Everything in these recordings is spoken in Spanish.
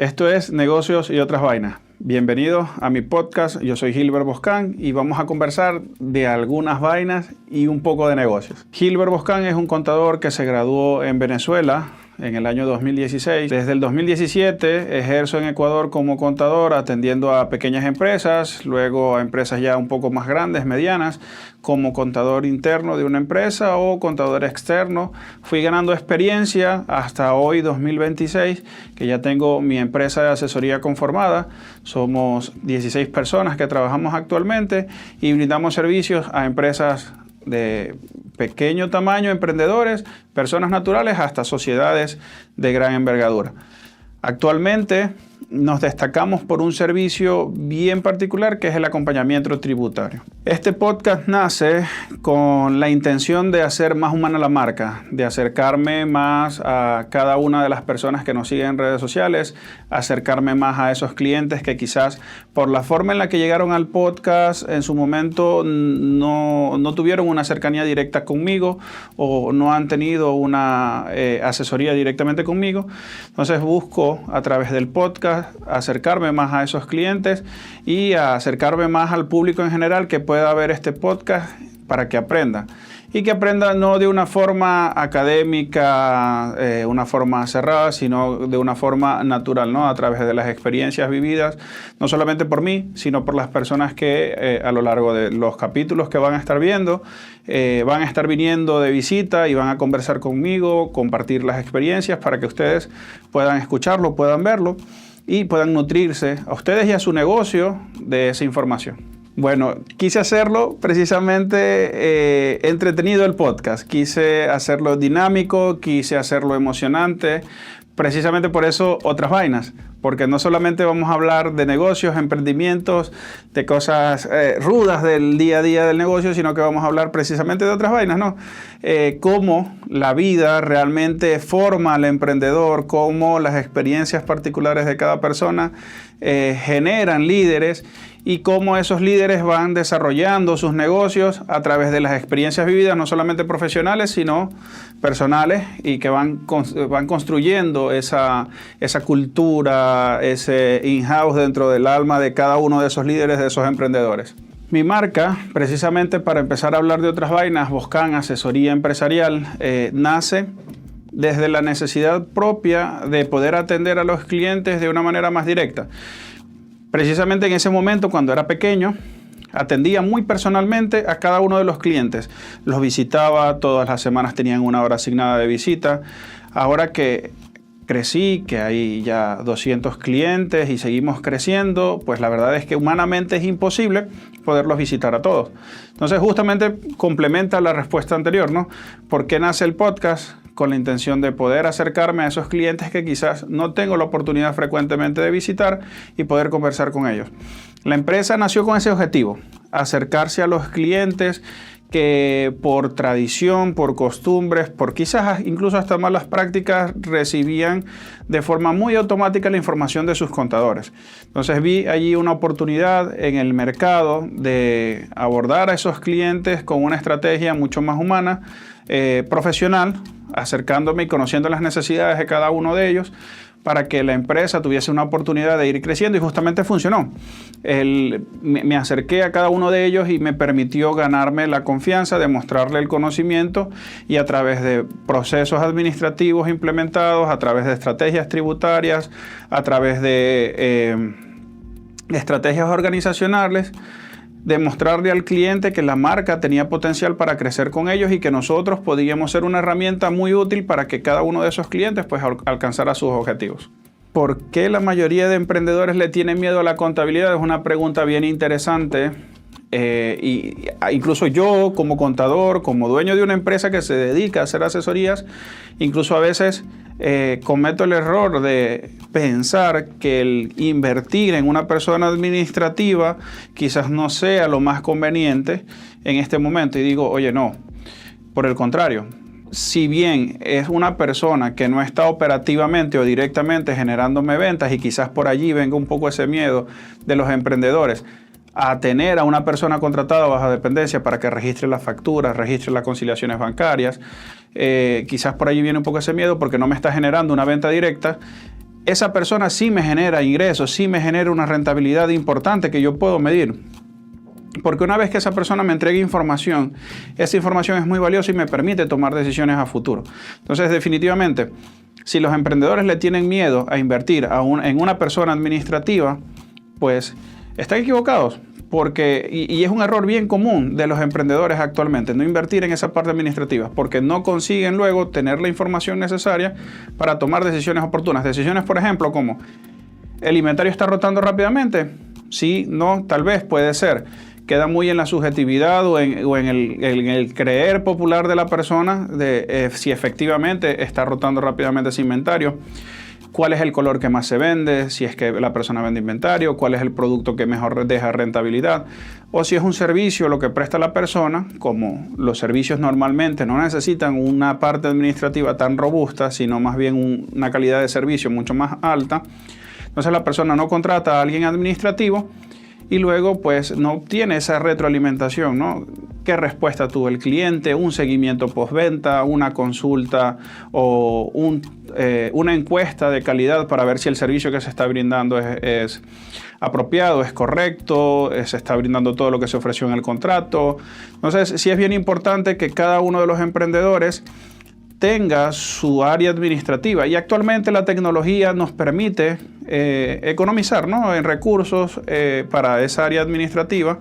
Esto es Negocios y otras vainas. Bienvenidos a mi podcast. Yo soy Gilbert Boscán y vamos a conversar de algunas vainas y un poco de negocios. Gilbert Boscán es un contador que se graduó en Venezuela en el año 2016. Desde el 2017 ejerzo en Ecuador como contador, atendiendo a pequeñas empresas, luego a empresas ya un poco más grandes, medianas, como contador interno de una empresa o contador externo. Fui ganando experiencia hasta hoy, 2026, que ya tengo mi empresa de asesoría conformada. Somos 16 personas que trabajamos actualmente y brindamos servicios a empresas de pequeño tamaño, emprendedores, personas naturales, hasta sociedades de gran envergadura. Actualmente nos destacamos por un servicio bien particular que es el acompañamiento tributario. Este podcast nace con la intención de hacer más humana la marca, de acercarme más a cada una de las personas que nos siguen en redes sociales, acercarme más a esos clientes que quizás por la forma en la que llegaron al podcast en su momento no tuvieron una cercanía directa conmigo o no han tenido una asesoría directamente conmigo. Entonces busco a través del podcast acercarme más a esos clientes y a acercarme más al público en general que pueda ver este podcast para que aprenda. Y que aprenda no de una forma académica, una forma cerrada, sino de una forma natural, ¿no? A través de las experiencias vividas, no solamente por mí, sino por las personas que a lo largo de los capítulos que van a estar viendo, van a estar viniendo de visita y van a conversar conmigo, compartir las experiencias para que ustedes puedan escucharlo, puedan verlo y puedan nutrirse a ustedes y a su negocio de esa información. Bueno, quise hacerlo precisamente entretenido el podcast, quise hacerlo dinámico, quise hacerlo emocionante, precisamente por eso otras vainas, porque no solamente vamos a hablar de negocios, emprendimientos, de cosas rudas del día a día del negocio, sino que vamos a hablar precisamente de otras vainas, ¿no? Cómo la vida realmente forma al emprendedor, cómo las experiencias particulares de cada persona generan líderes y cómo esos líderes van desarrollando sus negocios a través de las experiencias vividas, no solamente profesionales, sino personales, y que van construyendo esa cultura, ese in-house dentro del alma de cada uno de esos líderes, de esos emprendedores. Mi marca, precisamente para empezar a hablar de otras vainas, Boscán Asesoría Empresarial, nace desde la necesidad propia de poder atender a los clientes de una manera más directa. Precisamente en ese momento, cuando era pequeño, atendía muy personalmente a cada uno de los clientes. Los visitaba, todas las semanas tenían una hora asignada de visita. Ahora que crecí, que hay ya 200 clientes y seguimos creciendo, pues la verdad es que humanamente es imposible poderlos visitar a todos. Entonces justamente complementa la respuesta anterior, ¿no? ¿Por qué nace el podcast? Con la intención de poder acercarme a esos clientes que quizás no tengo la oportunidad frecuentemente de visitar y poder conversar con ellos. La empresa nació con ese objetivo, acercarse a los clientes que por tradición, por costumbres, por quizás incluso hasta malas prácticas, recibían de forma muy automática la información de sus contadores. Entonces vi allí una oportunidad en el mercado de abordar a esos clientes con una estrategia mucho más humana, profesional, acercándome y conociendo las necesidades de cada uno de ellos para que la empresa tuviese una oportunidad de ir creciendo, y justamente funcionó. Me acerqué a cada uno de ellos y me permitió ganarme la confianza, demostrarle el conocimiento, y a través de procesos administrativos implementados, a través de estrategias tributarias, a través de estrategias organizacionales, demostrarle al cliente que la marca tenía potencial para crecer con ellos y que nosotros podíamos ser una herramienta muy útil para que cada uno de esos clientes pues alcanzara sus objetivos. ¿Por qué la mayoría de emprendedores le tienen miedo a la contabilidad? Es una pregunta bien interesante. Y incluso yo como contador, como dueño de una empresa que se dedica a hacer asesorías, incluso a veces cometo el error de pensar que el invertir en una persona administrativa quizás no sea lo más conveniente en este momento, y digo, oye, no, por el contrario. Si bien es una persona que no está operativamente o directamente generándome ventas, y quizás por allí venga un poco ese miedo de los emprendedores a tener a una persona contratada bajo dependencia para que registre las facturas, registre las conciliaciones bancarias, quizás por allí viene un poco ese miedo porque no me está generando una venta directa. esa persona sí me genera ingresos, sí me genera una rentabilidad importante que yo puedo medir. Porque una vez que esa persona me entregue información, esa información es muy valiosa y me permite tomar decisiones a futuro. Entonces, definitivamente, si los emprendedores le tienen miedo a invertir en una persona administrativa, pues están equivocados. Y es un error bien común de los emprendedores actualmente, no invertir en esa parte administrativa, porque no consiguen luego tener la información necesaria para tomar decisiones oportunas. Decisiones, por ejemplo, como ¿el inventario está rotando rápidamente? Sí, no, tal vez, puede ser. Queda muy en la subjetividad o en el creer popular de la persona de si efectivamente está rotando rápidamente ese inventario. ¿Cuál es el color que más se vende? Si es que la persona vende inventario, ¿cuál es el producto que mejor deja rentabilidad? O si es un servicio lo que presta la persona, como los servicios normalmente no necesitan una parte administrativa tan robusta, sino más bien una calidad de servicio mucho más alta. Entonces la persona no contrata a alguien administrativo y luego pues no obtiene esa retroalimentación, ¿no? ¿Qué respuesta tuvo el cliente? Un seguimiento postventa, una consulta o una encuesta de calidad para ver si el servicio que se está brindando es apropiado, es correcto, se está brindando todo lo que se ofreció en el contrato. Entonces, sí es bien importante que cada uno de los emprendedores tenga su área administrativa, y actualmente la tecnología nos permite economizar, ¿no?, en recursos para esa área administrativa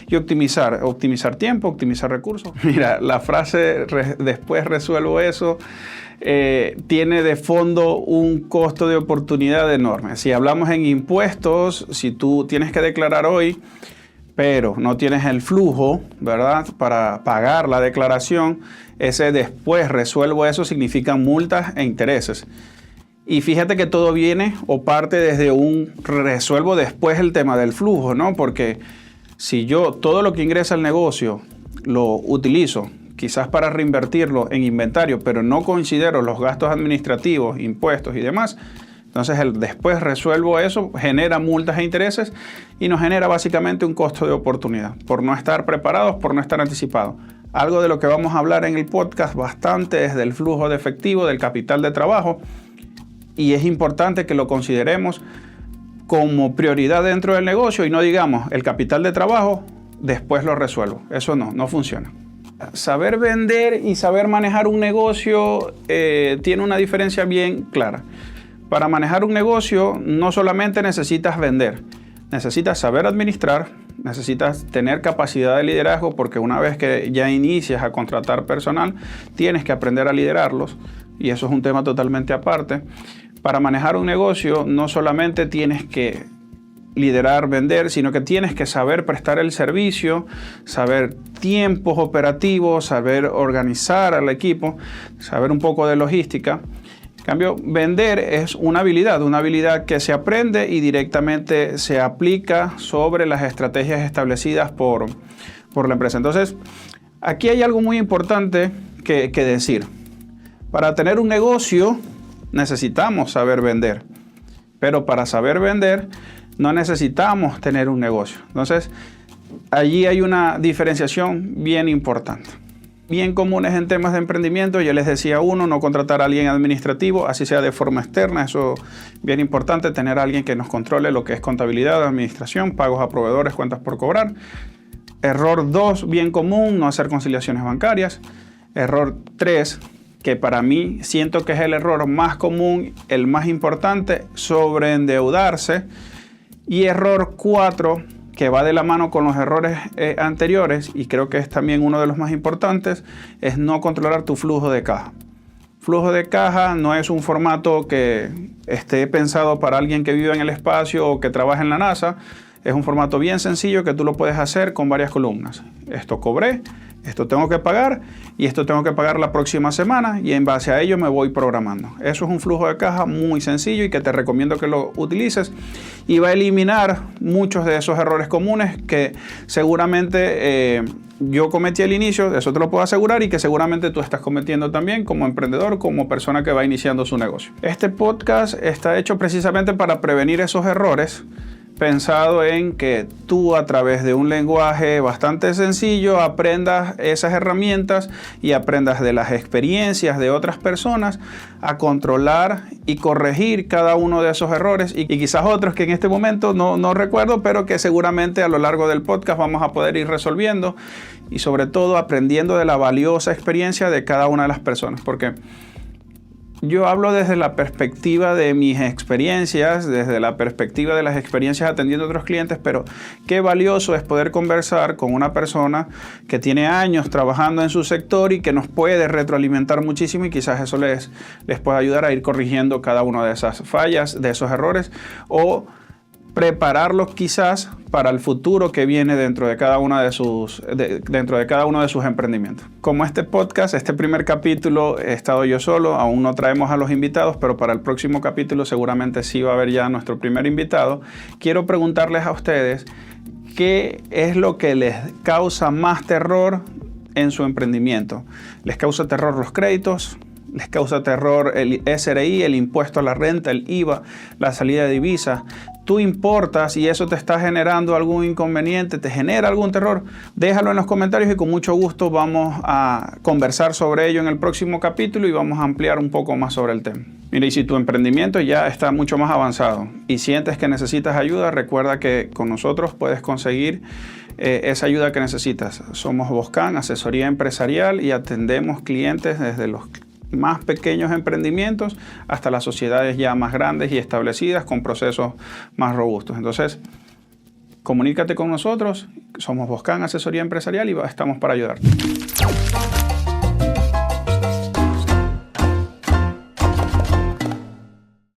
y optimizar tiempo, optimizar recursos. Mira, la frase después resuelvo eso tiene de fondo un costo de oportunidad enorme. Si hablamos en impuestos, si tú tienes que declarar hoy, pero no tienes el flujo, ¿verdad?, para pagar la declaración, ese después resuelvo eso significa multas e intereses. Y fíjate que todo viene o parte desde un resuelvo después el tema del flujo, ¿no? Porque si yo todo lo que ingresa al negocio lo utilizo quizás para reinvertirlo en inventario, pero no considero los gastos administrativos, impuestos y demás, entonces el después resuelvo eso, genera multas e intereses y nos genera básicamente un costo de oportunidad por no estar preparados, por no estar anticipados. Algo de lo que vamos a hablar en el podcast bastante es del flujo de efectivo, del capital de trabajo, y es importante que lo consideremos como prioridad dentro del negocio y no digamos el capital de trabajo, después lo resuelvo. Eso no funciona. Saber vender y saber manejar un negocio tiene una diferencia bien clara. Para manejar un negocio no solamente necesitas vender, necesitas saber administrar, necesitas tener capacidad de liderazgo, porque una vez que ya inicias a contratar personal, tienes que aprender a liderarlos, y eso es un tema totalmente aparte. Para manejar un negocio no solamente tienes que liderar, vender, sino que tienes que saber prestar el servicio, saber tiempos operativos, saber organizar al equipo, saber un poco de logística. En cambio, vender es una habilidad que se aprende y directamente se aplica sobre las estrategias establecidas por la empresa. Entonces, aquí hay algo muy importante que decir. Para tener un negocio necesitamos saber vender, pero para saber vender no necesitamos tener un negocio. Entonces, allí hay una diferenciación bien importante. Bien comunes en temas de emprendimiento, ya les decía no contratar a alguien administrativo, así sea de forma externa, eso es bien importante, tener a alguien que nos controle lo que es contabilidad, administración, pagos a proveedores, cuentas por cobrar. Error 2, bien común, no hacer conciliaciones bancarias. Error 3, que para mí siento que es el error más común, el más importante, sobreendeudarse. Y error 4, que va de la mano con los errores anteriores, y creo que es también uno de los más importantes, es no controlar tu flujo de caja. Flujo de caja no es un formato que esté pensado para alguien que vive en el espacio o que trabaja en la NASA. Es un formato bien sencillo que tú lo puedes hacer con varias columnas. Esto cobré, esto tengo que pagar y esto tengo que pagar la próxima semana, y en base a ello me voy programando. Eso es un flujo de caja muy sencillo y que te recomiendo que lo utilices, y va a eliminar muchos de esos errores comunes que seguramente yo cometí al inicio, eso te lo puedo asegurar, y que seguramente tú estás cometiendo también como emprendedor, como persona que va iniciando su negocio. Este podcast está hecho precisamente para prevenir esos errores, pensado en que tú a través de un lenguaje bastante sencillo aprendas esas herramientas y aprendas de las experiencias de otras personas a controlar y corregir cada uno de esos errores y quizás otros que en este momento no recuerdo, pero que seguramente a lo largo del podcast vamos a poder ir resolviendo y sobre todo aprendiendo de la valiosa experiencia de cada una de las personas, porque yo hablo desde la perspectiva de mis experiencias, desde la perspectiva de las experiencias atendiendo a otros clientes, pero qué valioso es poder conversar con una persona que tiene años trabajando en su sector y que nos puede retroalimentar muchísimo y quizás eso les pueda ayudar a ir corrigiendo cada una de esas fallas, de esos errores o prepararlos quizás para el futuro que viene dentro de cada uno de sus emprendimientos. Como este podcast, este primer capítulo he estado yo solo, aún no traemos a los invitados, pero para el próximo capítulo seguramente sí va a haber ya nuestro primer invitado. Quiero preguntarles a ustedes qué es lo que les causa más terror en su emprendimiento. ¿Les causa terror los créditos? ¿Les causa terror el SRI, el impuesto a la renta, el IVA, la salida de divisas? ¿Tú importas y eso te está generando algún inconveniente, te genera algún terror? Déjalo en los comentarios y con mucho gusto vamos a conversar sobre ello en el próximo capítulo y vamos a ampliar un poco más sobre el tema. Mira, y si tu emprendimiento ya está mucho más avanzado y sientes que necesitas ayuda, recuerda que con nosotros puedes conseguir esa ayuda que necesitas. Somos Boscan, asesoría empresarial, y atendemos clientes desde los más pequeños emprendimientos hasta las sociedades ya más grandes y establecidas con procesos más robustos. Entonces, comunícate con nosotros. Somos Boscan, asesoría empresarial, y estamos para ayudarte.